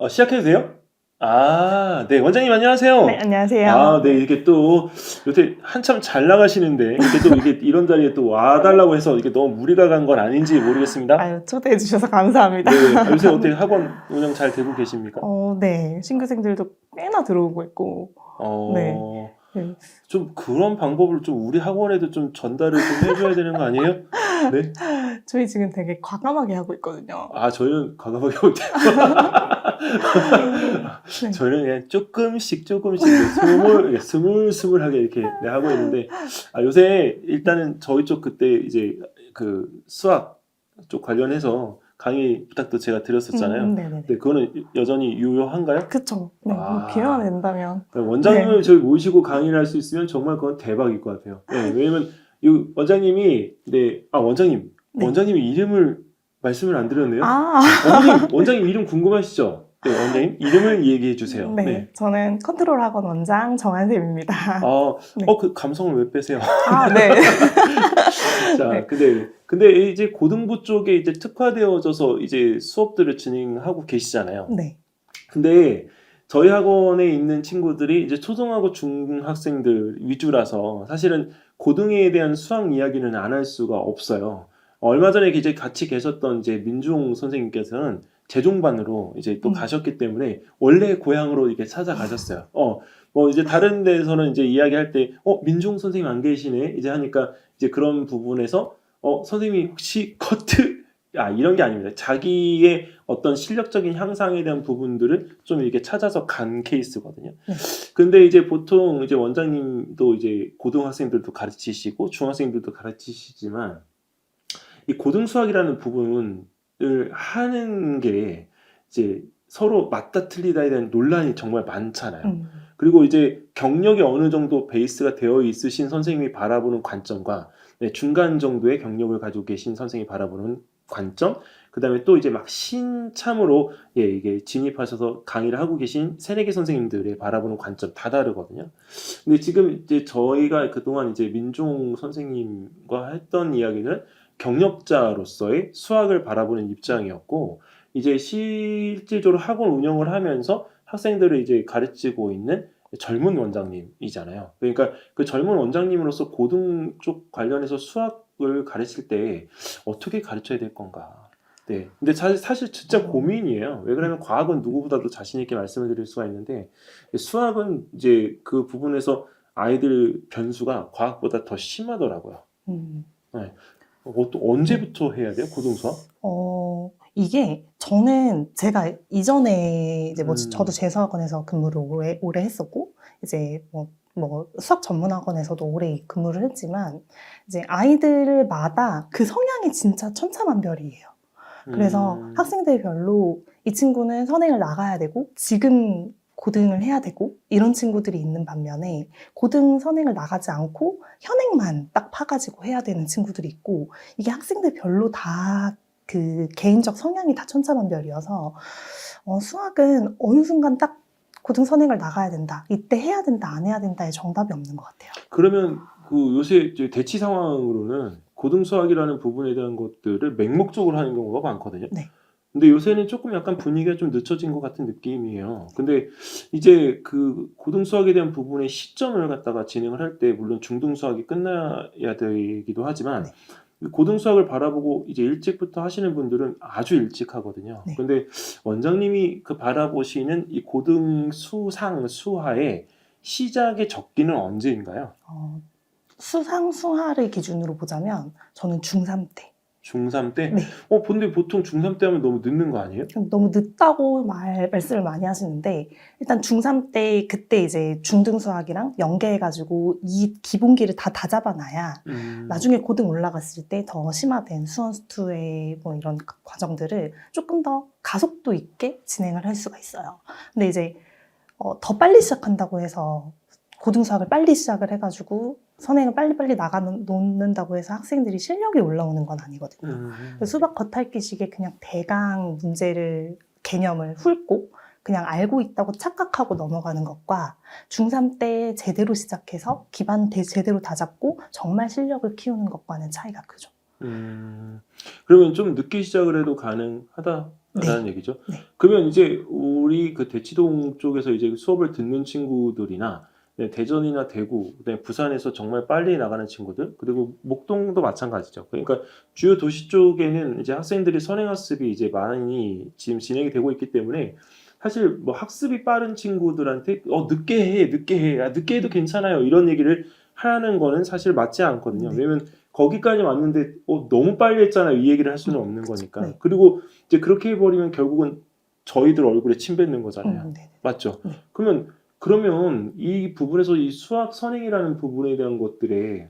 시작해도 돼요? 아, 네. 원장님 안녕하세요. 네, 안녕하세요. 아, 네. 이렇게 또 요새 한참 잘 나가시는데 이렇게 또 이게 이런 자리에 또 와달라고 해서 이게 너무 무리가 간 건 아닌지 모르겠습니다. 아유, 초대해 주셔서 감사합니다. 네. 요새 어떻게 학원 운영 잘 되고 계십니까? 네. 신규생들도 꽤나 들어오고 있고, 네. 네. 좀 그런 방법을 좀 우리 학원에도 좀 전달을 좀 해줘야 되는 거 아니에요? 네. 저희 지금 되게 과감하게 하고 있거든요. 아, 저희는 과감하게 못해요. 네. 저희는 그냥 조금씩 스물스물하게 이렇게 하고 있는데, 요새 일단은 저희 쪽 그때 이제 그 수학 쪽 관련해서 강의 부탁도 제가 드렸었잖아요. 네네네. 네, 그거는 여전히 유효한가요? 그쵸. 네. 아. 기회가 된다면. 원장님을 저희 모시고 강의를 할 수 있으면 정말 그건 대박일 것 같아요. 네, 왜냐면 이 원장님이 원장님 네. 원장님의 이름을 말씀을 안 드렸네요. 아, 원장님 이름 궁금하시죠? 네, 원장님 이름을 얘기해 주세요. 네. 저는 컨트롤 학원 원장 정한샘입니다. 네. 그 감성을 왜 빼세요? 아, 네. 자, 네. 근데 이제 고등부 쪽에 이제 특화되어져서 이제 수업들을 진행하고 계시잖아요. 네. 근데 저희 학원에 있는 친구들이 이제 초등하고 중학생들 위주라서 사실은 고등에 대한 수학 이야기는 안 할 수가 없어요. 얼마 전에 이제 같이 계셨던 이제 민중 선생님께서는 재종반으로 이제 또 가셨기 때문에 원래 고향으로 이렇게 찾아가셨어요. 뭐 이제 다른 데서는 이제 이야기할 때, 민중 선생님 안 계시네 이제 하니까 이제 그런 부분에서 선생님이 혹시 커트 이런 게 아닙니다. 자기의 어떤 실력적인 향상에 대한 부분들을 좀 이렇게 찾아서 간 케이스거든요. 근데 이제 보통 이제 원장님도 이제 고등학생들도 가르치시고 중학생들도 가르치시지만 이 고등수학이라는 부분을 하는 게 이제 서로 맞다 틀리다에 대한 논란이 정말 많잖아요. 그리고 이제 경력이 어느 정도 베이스가 되어 있으신 선생님이 바라보는 관점과 중간 정도의 경력을 가지고 계신 선생님이 바라보는 관점, 그 다음에 또 이제 막 신참으로 이게 진입하셔서 강의를 하고 계신 새내기 선생님들의 바라보는 관점 다 다르거든요. 근데 지금 이제 저희가 그동안 이제 민종 선생님과 했던 이야기는 경력자로서의 수학을 바라보는 입장이었고, 이제 실질적으로 학원 운영을 하면서 학생들을 이제 가르치고 있는 젊은 원장님이잖아요. 그러니까 그 젊은 원장님으로서 고등 쪽 관련해서 수학을 가르칠 때 어떻게 가르쳐야 될 건가? 네. 근데 사실 진짜 고민이에요. 왜 그러면 과학은 누구보다도 자신 있게 말씀을 드릴 수가 있는데 수학은 이제 그 부분에서 아이들 변수가 과학보다 더 심하더라고요. 네. 언제부터 해야 돼요? 고등수학? 이게 저는 제가 이전에 이제 저도 재수학원에서 근무를 오래 했었고 이제 뭐 수학 전문 학원에서도 오래 근무를 했지만 이제 아이들마다 그 성향이 진짜 천차만별이에요. 그래서 학생들별로 이 친구는 선행을 나가야 되고 지금 고등을 해야 되고 이런 친구들이 있는 반면에 고등 선행을 나가지 않고 현행만 딱 파가지고 해야 되는 친구들이 있고 이게 학생들별로 다 그 개인적 성향이 다 천차만별이어서 수학은 어느 순간 딱 고등 선행을 나가야 된다 이때 해야 된다 안 해야 된다의 정답이 없는 것 같아요. 그러면 그 요새 이제 대치 상황으로는 고등 수학이라는 부분에 대한 것들을 맹목적으로 하는 경우가 많거든요. 네. 근데 요새는 조금 약간 분위기가 좀 늦춰진 것 같은 느낌이에요. 근데 이제 그 고등 수학에 대한 부분의 시점을 갖다가 진행을 할 때 물론 중등 수학이 끝나야 되기도 하지만 고등 수학을 바라보고 이제 일찍부터 하시는 분들은 아주 일찍 하거든요. 네. 근데 원장님이 그 바라보시는 이 고등 수상 수하의 시작의 적기는 언제인가요? 수상 수하를 기준으로 보자면 저는 중3 때. 중3 때? 네. 근데 보통 중3 때 하면 너무 늦는 거 아니에요? 너무 늦다고 말씀을 많이 하시는데 일단 중3 때 그때 이제 중등 수학이랑 연계해가지고 이 기본기를 다 잡아놔야 나중에 고등 올라갔을 때 더 심화된 수원 수투의 뭐 이런 과정들을 조금 더 가속도 있게 진행을 할 수가 있어요. 근데 이제 더 빨리 시작한다고 해서 고등 수학을 빨리 시작을 해가지고 선행을 빨리빨리 놓는다고 해서 학생들이 실력이 올라오는 건 아니거든요. 수박 겉핥기식의 그냥 대강 개념을 훑고 그냥 알고 있다고 착각하고 넘어가는 것과 중3 때 제대로 시작해서 기반 제대로 다잡고 정말 실력을 키우는 것과는 차이가 크죠. 그러면 좀 늦게 시작을 해도 가능하다 라는 얘기죠. 네. 그러면 이제 우리 그 대치동 쪽에서 이제 수업을 듣는 친구들이나 네, 대전이나 대구, 그다음에 부산에서 정말 빨리 나가는 친구들, 그리고 목동도 마찬가지죠. 그러니까 주요 도시 쪽에는 이제 학생들이 선행학습이 이제 많이 지금 진행이 되고 있기 때문에 사실 뭐 학습이 빠른 친구들한테 늦게 해, 늦게 해도 괜찮아요 이런 얘기를 하는 거는 사실 맞지 않거든요. 네. 왜냐면 거기까지 왔는데 너무 빨리 했잖아요 이 얘기를 할 수는 없는 거니까. 네. 그리고 이제 그렇게 해버리면 결국은 저희들 얼굴에 침 뱉는 거잖아요. 네. 맞죠? 네. 그러면 이 부분에서 이 수학 선행이라는 부분에 대한 것들에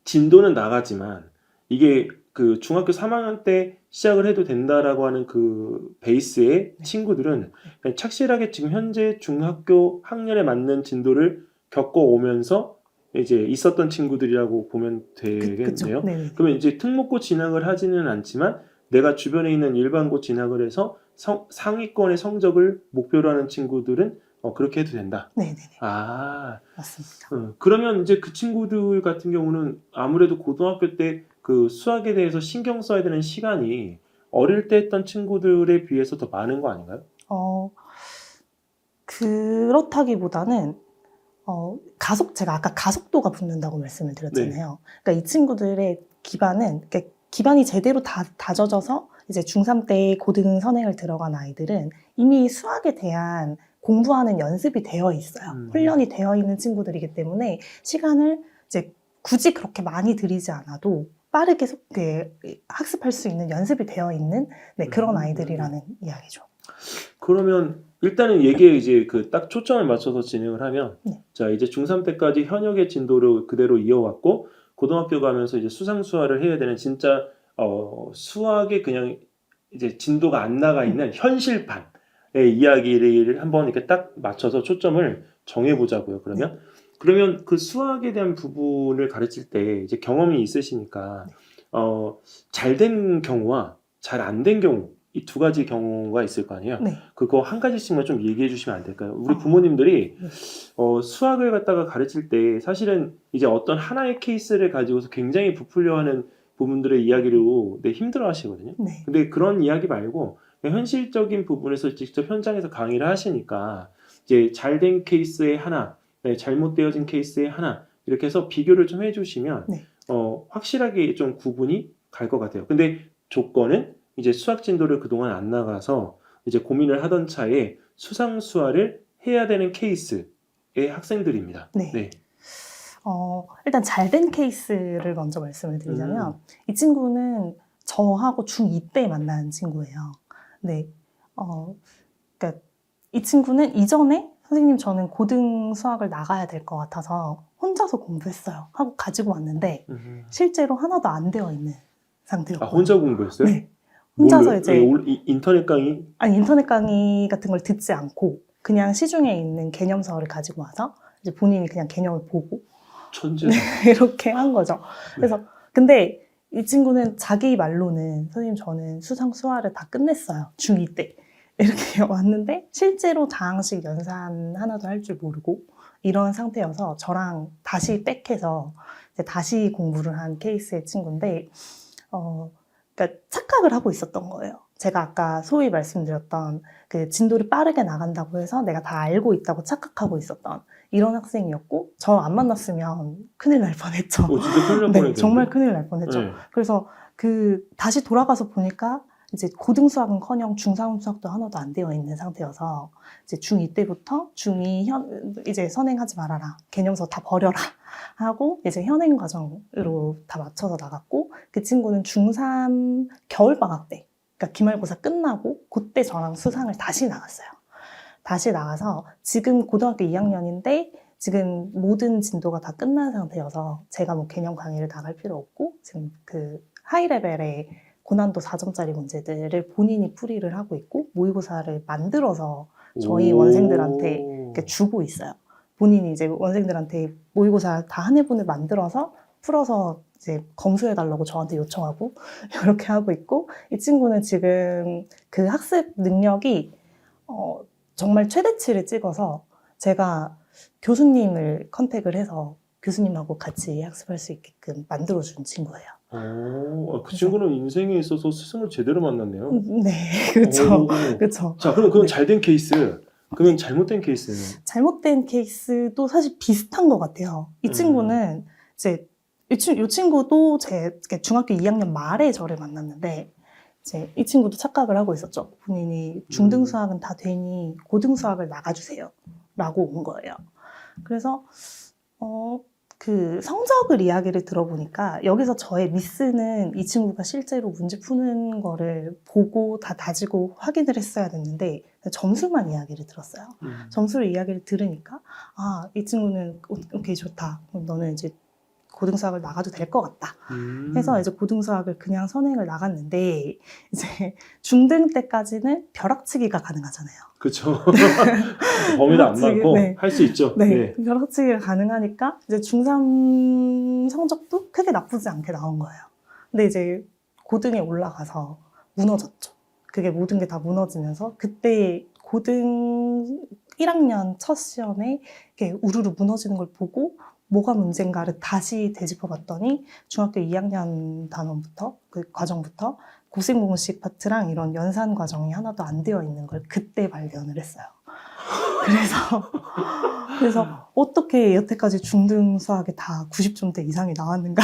진도는 나가지만 이게 그 중학교 3학년 때 시작을 해도 된다라고 하는 그 베이스의 네. 친구들은 그냥 착실하게 지금 현재 중학교 학년에 맞는 진도를 겪어오면서 이제 있었던 친구들이라고 보면 되겠네요. 네. 그러면 이제 특목고 진학을 하지는 않지만 내가 주변에 있는 일반고 진학을 해서 상위권의 성적을 목표로 하는 친구들은 그렇게 해도 된다. 네. 아, 맞습니다. 그러면 이제 그 친구들 같은 경우는 아무래도 고등학교 때 그 수학에 대해서 신경 써야 되는 시간이 어릴 때 했던 친구들에 비해서 더 많은 거 아닌가요? 그렇다기보다는 제가 아까 가속도가 붙는다고 말씀을 드렸잖아요. 그러니까 이 친구들의 그러니까 기반이 제대로 다져져서 이제 중3 때 고등 선행을 들어간 아이들은 이미 수학에 대한 공부하는 연습이 되어 있어요. 훈련이 되어 있는 친구들이기 때문에 시간을 이제 굳이 그렇게 많이 들이지 않아도 빠르게 학습할 수 있는 연습이 되어 있는 그런 아이들이라는 이야기죠. 그러면 일단은 얘기에 이제 그 딱 초점을 맞춰서 진행을 하면 네. 자 이제 중3 때까지 현역의 진도를 그대로 이어왔고 고등학교 가면서 이제 수상수화를 해야 되는 진짜 수학에 그냥 이제 진도가 안 나가 있는 현실판의 이야기를 한번 이렇게 딱 맞춰서 초점을 정해보자고요. 그러면 그 수학에 대한 부분을 가르칠 때 이제 경험이 있으시니까 잘 된 경우와 잘 안 된 경우 이 두 가지 경우가 있을 거 아니에요. 네. 그거 한 가지씩만 좀 얘기해 주시면 안 될까요? 우리 부모님들이 수학을 갖다가 가르칠 때 사실은 이제 어떤 하나의 케이스를 가지고서 굉장히 부풀려하는 부분들의 이야기로 힘들어 하시거든요. 네. 근데 그런 이야기 말고 그냥 현실적인 부분에서 직접 현장에서 강의를 하시니까 이제 잘 된 케이스의 하나, 잘못되어진 케이스의 하나 이렇게 해서 비교를 좀 해주시면 네. 확실하게 좀 구분이 갈 것 같아요. 근데 조건은 이제 수학 진도를 그동안 안 나가서 이제 고민을 하던 차에 수상수화를 해야 되는 케이스의 학생들입니다. 네. 일단 잘 된 케이스를 먼저 말씀을 드리자면 이 친구는 저하고 중2 때 만난 친구예요. 네. 그러니까 이 친구는 이전에 선생님 저는 고등 수학을 나가야 될 것 같아서 혼자서 공부했어요. 하고 가지고 왔는데 실제로 하나도 안 되어 있는 상태였고. 혼자 공부했어요? 네. 혼자서 인터넷 강의? 아니 인터넷 강의 같은 걸 듣지 않고 그냥 시중에 있는 개념서를 가지고 와서 이제 본인이 그냥 개념을 보고 천재. 이렇게 한 거죠. 그래서 근데 이 친구는 자기 말로는 선생님 저는 수상수화를 다 끝냈어요. 중2 때 이렇게 왔는데 실제로 다항식 연산 하나도 할 줄 모르고 이런 상태여서 저랑 다시 백해서 이제 다시 공부를 한 케이스의 친구인데 그러니까 착각을 하고 있었던 거예요. 제가 아까 소위 말씀드렸던 그 진도를 빠르게 나간다고 해서 내가 다 알고 있다고 착각하고 있었던 이런 학생이었고 저 안 만났으면 큰일 날 뻔했죠. 진짜 큰일 날 뻔했는데. 네, 정말 큰일 날 뻔했죠. 네. 그래서 다시 돌아가서 보니까 이제 고등 수학은커녕 중3 수학도 하나도 안 되어 있는 상태여서 이제 중2 때부터 중2 이제 선행하지 말아라. 개념서 다 버려라. 하고 이제 현행 과정으로 다 맞춰서 나갔고 그 친구는 중3 겨울방학 때 그러니까 기말고사 끝나고 그때 저랑 수상을 다시 나갔어요. 다시 나가서 지금 고등학교 2학년인데 지금 모든 진도가 다 끝난 상태여서 제가 뭐 개념 강의를 나갈 필요 없고 지금 그 하이 레벨의 고난도 4점짜리 문제들을 본인이 풀이를 하고 있고 모의고사를 만들어서 저희 원생들한테 이렇게 주고 있어요. 본인이 이제 원생들한테 모의고사 다 한 해분을 만들어서 풀어서 이제 검수해달라고 저한테 요청하고 이렇게 하고 있고 이 친구는 지금 그 학습 능력이 정말 최대치를 찍어서 제가 교수님을 컨택을 해서 교수님하고 같이 학습할 수 있게끔 만들어준 친구예요. 그 그래서- 친구는 인생에 있어서 스승을 제대로 만났네요. 네, 그렇죠. 오. 그렇죠. 자, 그럼 그건 네. 잘된 케이스. 그러면 잘못된 케이스는? 잘못된 케이스도 사실 비슷한 것 같아요. 이 친구는 이제 이 친구도 제 중학교 2학년 말에 저를 만났는데 이제 이 친구도 착각을 하고 있었죠. 본인이 중등 수학은 다 되니 고등 수학을 나가주세요 라고 온 거예요. 그래서 그 성적을 이야기를 들어보니까 여기서 저의 미스는 이 친구가 실제로 문제 푸는 거를 보고 다 다지고 확인을 했어야 됐는데 점수만 이야기를 들었어요. 점수를 이야기를 들으니까 아, 이 친구는 오케이 좋다. 그럼 너는 이제 고등수학을 나가도 될 것 같다. 해서 이제 고등수학을 그냥 선행을 나갔는데 이제 중등 때까지는 벼락치기가 가능하잖아요. 그렇죠. 범위도 안 벼락치기, 많고 네. 할 수 있죠. 네, 벼락치기가 가능하니까 이제 중3 성적도 크게 나쁘지 않게 나온 거예요. 근데 이제 고등에 올라가서 무너졌죠. 그게 모든 게 다 무너지면서 그때 고등 1학년 첫 시험에 이렇게 우르르 무너지는 걸 보고 뭐가 문제인가를 다시 되짚어 봤더니 중학교 2학년 단원부터 그 과정부터 고생공식 파트랑 이런 연산 과정이 하나도 안 되어 있는 걸 그때 발견을 했어요. 그래서 어떻게 여태까지 중등 수학에 다 90점대 이상이 나왔는가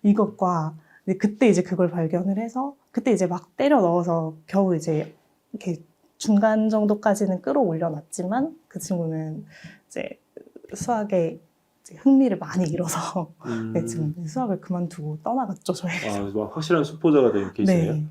이것과 그때 이제 그걸 발견을 해서 그때 이제 막 때려 넣어서 겨우 이제 이렇게 중간 정도까지는 끌어올려 놨지만 그 친구는 이제 수학에 이제 흥미를 많이 잃어서 네, 지금 수학을 그만두고 떠나갔죠, 저에게서. 뭐 확실한 수포자가 된 케이스예요. 네.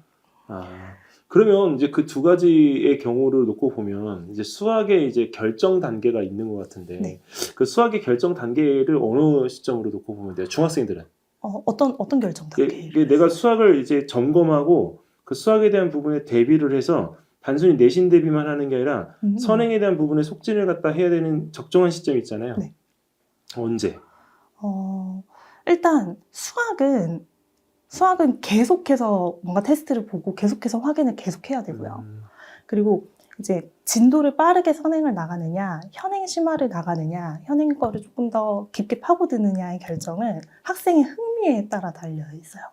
그러면 이제 그 두 가지의 경우를 놓고 보면 이제 수학의 이제 결정 단계가 있는 것 같은데 네. 그 수학의 결정 단계를 어느 시점으로 놓고 보면 돼요? 중학생들은 어떤 결정 단계? 이게 내가 수학을 이제 점검하고 그 수학에 대한 부분에 대비를 해서 단순히 내신 대비만 하는 게 아니라 선행에 대한 부분에 속진을 갖다 해야 되는 적정한 시점이 있잖아요. 네. 언제? 일단 수학은 계속해서 뭔가 테스트를 보고 계속해서 확인을 계속해야 되고요. 그리고 이제 진도를 빠르게 선행을 나가느냐, 현행 심화를 나가느냐, 현행 거를 조금 더 깊게 파고드느냐의 결정은 학생의 흥미에 따라 달려 있어요.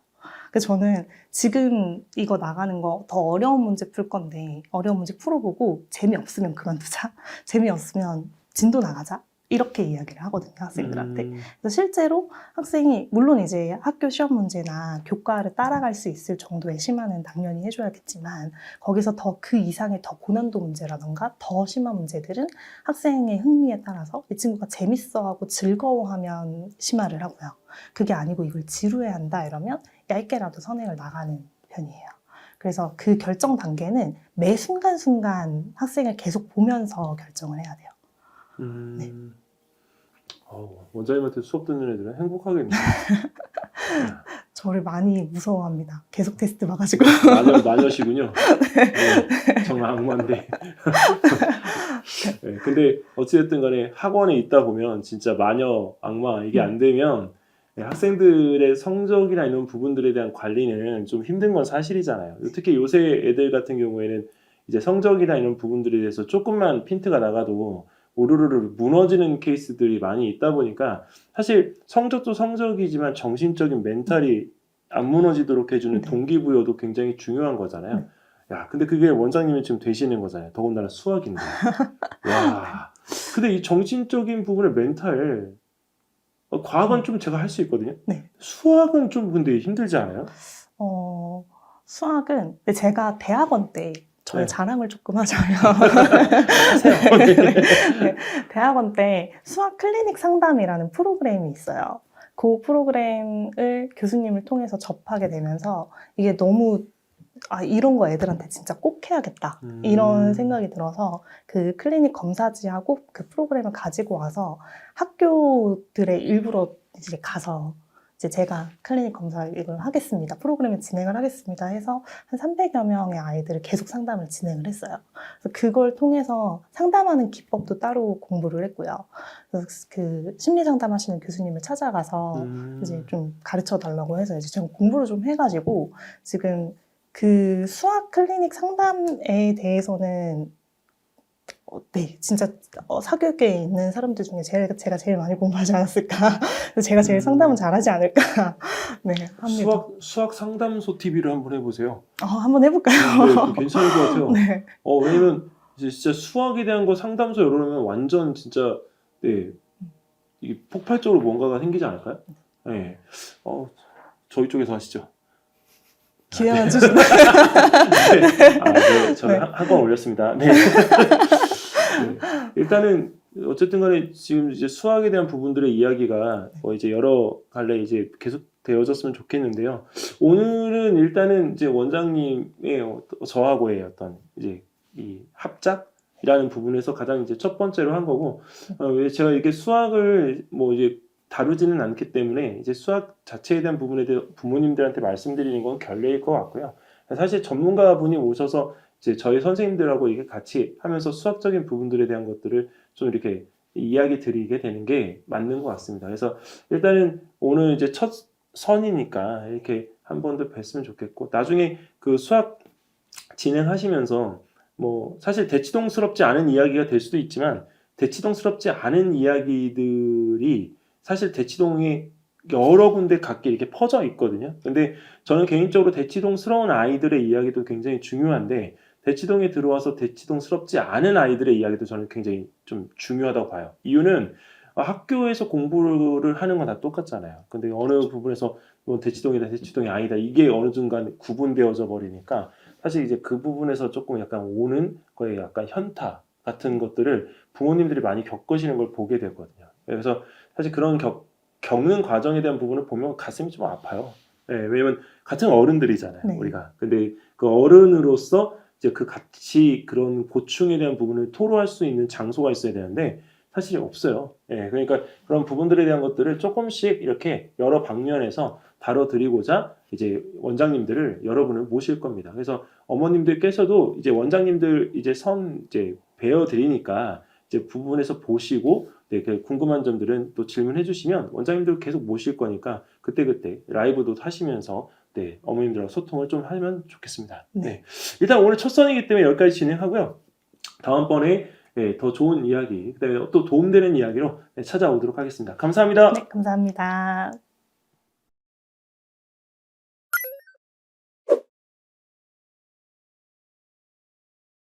그래서 저는 지금 이거 나가는 거 더 어려운 문제 풀 건데 어려운 문제 풀어보고 재미없으면 그만두자. 재미없으면 진도 나가자. 이렇게 이야기를 하거든요, 학생들한테. 그래서 실제로 학생이 물론 이제 학교 시험 문제나 교과를 따라갈 수 있을 정도의 심화는 당연히 해줘야겠지만 거기서 더 그 이상의 더 고난도 문제라던가 더 심한 문제들은 학생의 흥미에 따라서 이 친구가 재밌어하고 즐거워하면 심화를 하고요. 그게 아니고 이걸 지루해한다 이러면 얇게라도 선행을 나가는 편이에요. 그래서 그 결정 단계는 매 순간순간 학생을 계속 보면서 결정을 해야 돼요. 네. 원장님한테 수업 듣는 애들은 행복하겠네요. 저를 많이 무서워합니다. 계속 테스트 봐가지고. 마녀시군요. 네, 정말 악마인데. 네, 근데 어찌됐든 간에 학원에 있다 보면 진짜 마녀, 악마 이게 안 되면 학생들의 성적이나 이런 부분들에 대한 관리는 좀 힘든 건 사실이잖아요. 특히 요새 애들 같은 경우에는 이제 성적이나 이런 부분들에 대해서 조금만 핀트가 나가도 오르르르 무너지는 케이스들이 많이 있다 보니까 사실 성적도 성적이지만 정신적인 멘탈이 안 무너지도록 해주는 네. 동기부여도 굉장히 중요한 거잖아요. 야, 근데 그게 원장님이 지금 되시는 거잖아요. 더군다나 수학인데. 와. 근데 이 정신적인 부분의 멘탈, 과학은 좀 제가 할 수 있거든요. 네. 수학은 좀 근데 힘들지 않아요? 수학은 근데 제가 대학원 때 저의 네. 자랑을 조금 하자면 하세요. 네, 대학원 때 수학 클리닉 상담이라는 프로그램이 있어요. 그 프로그램을 교수님을 통해서 접하게 되면서 이게 너무 이런 거 애들한테 진짜 꼭 해야겠다 이런 생각이 들어서 그 클리닉 검사지하고 그 프로그램을 가지고 와서 학교들의 일부러 이제 가서 이제 제가 클리닉 검사 이걸 하겠습니다. 프로그램을 진행을 하겠습니다 해서 한 300여 명의 아이들을 계속 상담을 진행을 했어요. 그래서 그걸 통해서 상담하는 기법도 따로 공부를 했고요. 그래서 그 심리 상담하시는 교수님을 찾아가서 이제 좀 가르쳐 달라고 해서 이제 제가 공부를 좀 해가지고 지금 그 수학 클리닉 상담에 대해서는 네, 진짜 사교육계에 있는 사람들 중에 제가 제일 많이 공부하지 않았을까. 그래서 제가 제일 상담은 잘하지 않을까. 네, 합니다. 수학 상담소 TV를 한번 해보세요. 한번 해볼까요? 네, 그거 괜찮을 것 같아요. 네. 왜냐면 이제 진짜 수학에 대한 거 상담소 열어놓으면 완전 진짜 네, 이게 폭발적으로 뭔가가 생기지 않을까요? 네. 저희 쪽에서 하시죠. 기회만 주시면. 네, 저는 네. 한건 올렸습니다. 네. 네. 일단은 어쨌든 간에 지금 이제 수학에 대한 부분들의 이야기가 이제 여러 갈래 이제 계속 되어졌으면 좋겠는데요. 오늘은 일단은 이제 원장님의 저하고의 어떤 이제 이 합작이라는 부분에서 가장 이제 첫 번째로 한 거고, 왜 제가 이게 수학을 뭐 이제 다루지는 않기 때문에 이제 수학 자체에 대한 부분에 대해 부모님들한테 말씀드리는 건 결례일 것 같고요. 사실 전문가분이 오셔서 이제 저희 선생님들하고 이게 같이 하면서 수학적인 부분들에 대한 것들을 좀 이렇게 이야기 드리게 되는 게 맞는 것 같습니다. 그래서 일단은 오늘 이제 첫 선이니까 이렇게 한 번 더 뵀으면 좋겠고, 나중에 그 수학 진행하시면서 뭐 사실 대치동스럽지 않은 이야기가 될 수도 있지만, 대치동스럽지 않은 이야기들이 사실 대치동에 여러 군데 각기 이렇게 퍼져 있거든요. 근데 저는 개인적으로 대치동스러운 아이들의 이야기도 굉장히 중요한데, 대치동에 들어와서 대치동스럽지 않은 아이들의 이야기도 저는 굉장히 좀 중요하다고 봐요. 이유는 학교에서 공부를 하는 건 다 똑같잖아요. 근데 어느 부분에서 뭐 대치동이다 대치동이 아니다 이게 어느 순간 구분되어져 버리니까 사실 이제 그 부분에서 조금 약간 오는 거에 약간 현타 같은 것들을 부모님들이 많이 겪으시는 걸 보게 되거든요. 그래서 사실 그런 겪는 과정에 대한 부분을 보면 가슴이 좀 아파요. 네, 왜냐면 같은 어른들이잖아요, 네. 우리가. 근데 그 어른으로서 이제 그 같이 그런 고충에 대한 부분을 토로할 수 있는 장소가 있어야 되는데 사실 없어요. 예, 그러니까 그런 부분들에 대한 것들을 조금씩 이렇게 여러 방면에서 다뤄드리고자 이제 원장님들을 여러분을 모실 겁니다. 그래서 어머님들께서도 이제 원장님들 이제 이제 배워드리니까 이제 부분에서 보시고 네, 그 궁금한 점들은 또 질문해 주시면 원장님들 계속 모실 거니까 그때그때 라이브도 하시면서 네, 어머님들하고 소통을 좀 하면 좋겠습니다. 네. 일단 오늘 첫 선이기 때문에 여기까지 진행하고요. 다음번에 네, 더 좋은 이야기, 그다음에 또 도움되는 이야기로 네, 찾아오도록 하겠습니다. 감사합니다. 네, 감사합니다.